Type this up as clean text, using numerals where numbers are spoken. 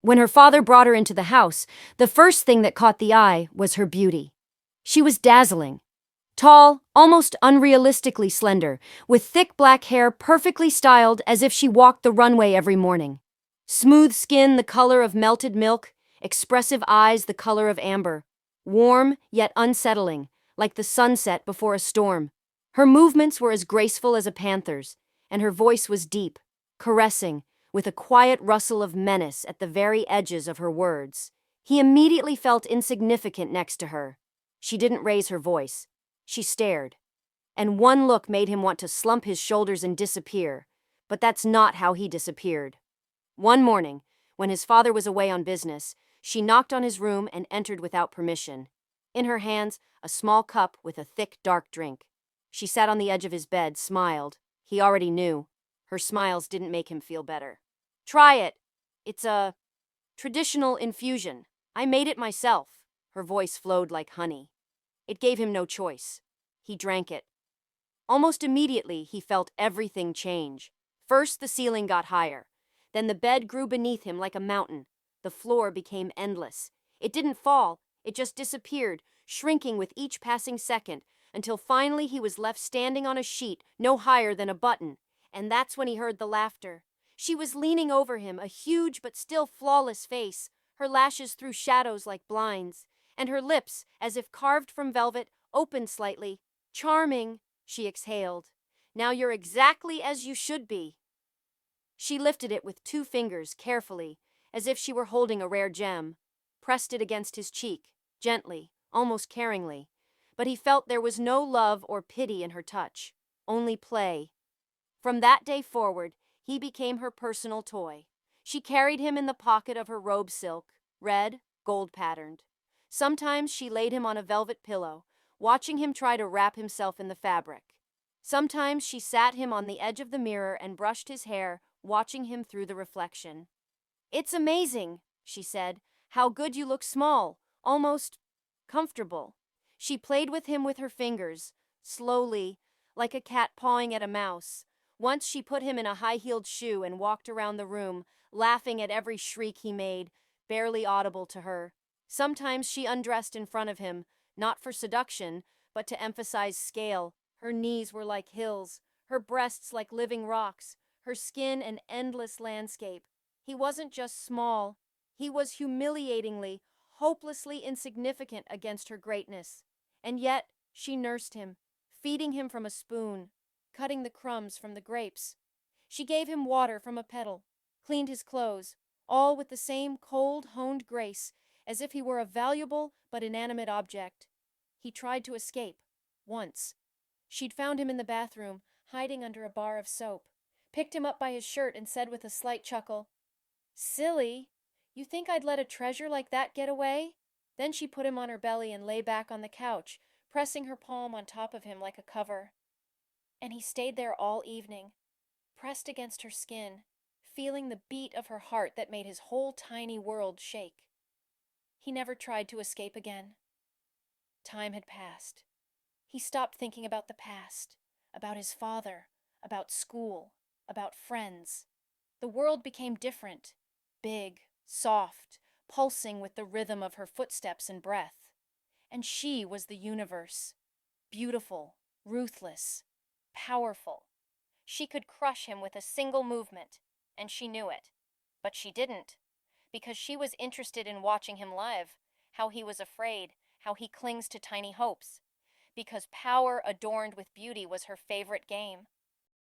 When her father brought her into the house, the first thing that caught the eye was her beauty. She was dazzling. Tall, almost unrealistically slender, with thick black hair perfectly styled as if she walked the runway every morning. Smooth skin the color of melted milk, expressive eyes the color of amber. Warm, yet unsettling, like the sunset before a storm. Her movements were as graceful as a panther's, and her voice was deep, caressing, with a quiet rustle of menace at the very edges of her words. He immediately felt insignificant next to her. She didn't raise her voice. She stared. And one look made him want to slump his shoulders and disappear. But that's not how he disappeared. One morning, when his father was away on business, she knocked on his room and entered without permission. In her hands, a small cup with a thick, dark drink. She sat on the edge of his bed, smiled. He already knew. Her smiles didn't make him feel better. "Try it. It's a traditional infusion. I made it myself." Her voice flowed like honey. It gave him no choice. He drank it. Almost immediately, he felt everything change. First, the ceiling got higher. Then the bed grew beneath him like a mountain. The floor became endless. It didn't fall. It just disappeared, shrinking with each passing second, until finally he was left standing on a sheet no higher than a button. And that's when he heard the laughter. She was leaning over him, a huge but still flawless face. Her lashes threw shadows like blinds, and her lips, as if carved from velvet, opened slightly. "Charming," she exhaled. "Now you're exactly as you should be." She lifted it with 2 fingers, carefully, as if she were holding a rare gem, pressed it against his cheek, gently, almost caringly. But he felt there was no love or pity in her touch, only play. From that day forward, he became her personal toy. She carried him in the pocket of her robe silk, red, gold-patterned. Sometimes she laid him on a velvet pillow, watching him try to wrap himself in the fabric. Sometimes she sat him on the edge of the mirror and brushed his hair, watching him through the reflection. "It's amazing," she said, "how good you look small, almost comfortable." She played with him with her fingers, slowly, like a cat pawing at a mouse. Once she put him in a high-heeled shoe and walked around the room, laughing at every shriek he made, barely audible to her. Sometimes she undressed in front of him, not for seduction, but to emphasize scale. Her knees were like hills, her breasts like living rocks, her skin an endless landscape. He wasn't just small, he was humiliatingly, hopelessly insignificant against her greatness. And yet, she nursed him, feeding him from a spoon, cutting the crumbs from the grapes. She gave him water from a petal, cleaned his clothes, all with the same cold, honed grace, as if he were a valuable but inanimate object. He tried to escape, once. She'd found him in the bathroom, hiding under a bar of soap, picked him up by his shirt and said with a slight chuckle, "Silly, you think I'd let a treasure like that get away?" Then she put him on her belly and lay back on the couch, pressing her palm on top of him like a cover. And he stayed there all evening, pressed against her skin, feeling the beat of her heart that made his whole tiny world shake. He never tried to escape again. Time had passed. He stopped thinking about the past, about his father, about school, about friends. The world became different, big, soft, pulsing with the rhythm of her footsteps and breath. And she was the universe, beautiful, ruthless, powerful. She could crush him with a single movement, and she knew it. But she didn't, because she was interested in watching him live, how he was afraid, how he clings to tiny hopes. Because power adorned with beauty was her favorite game.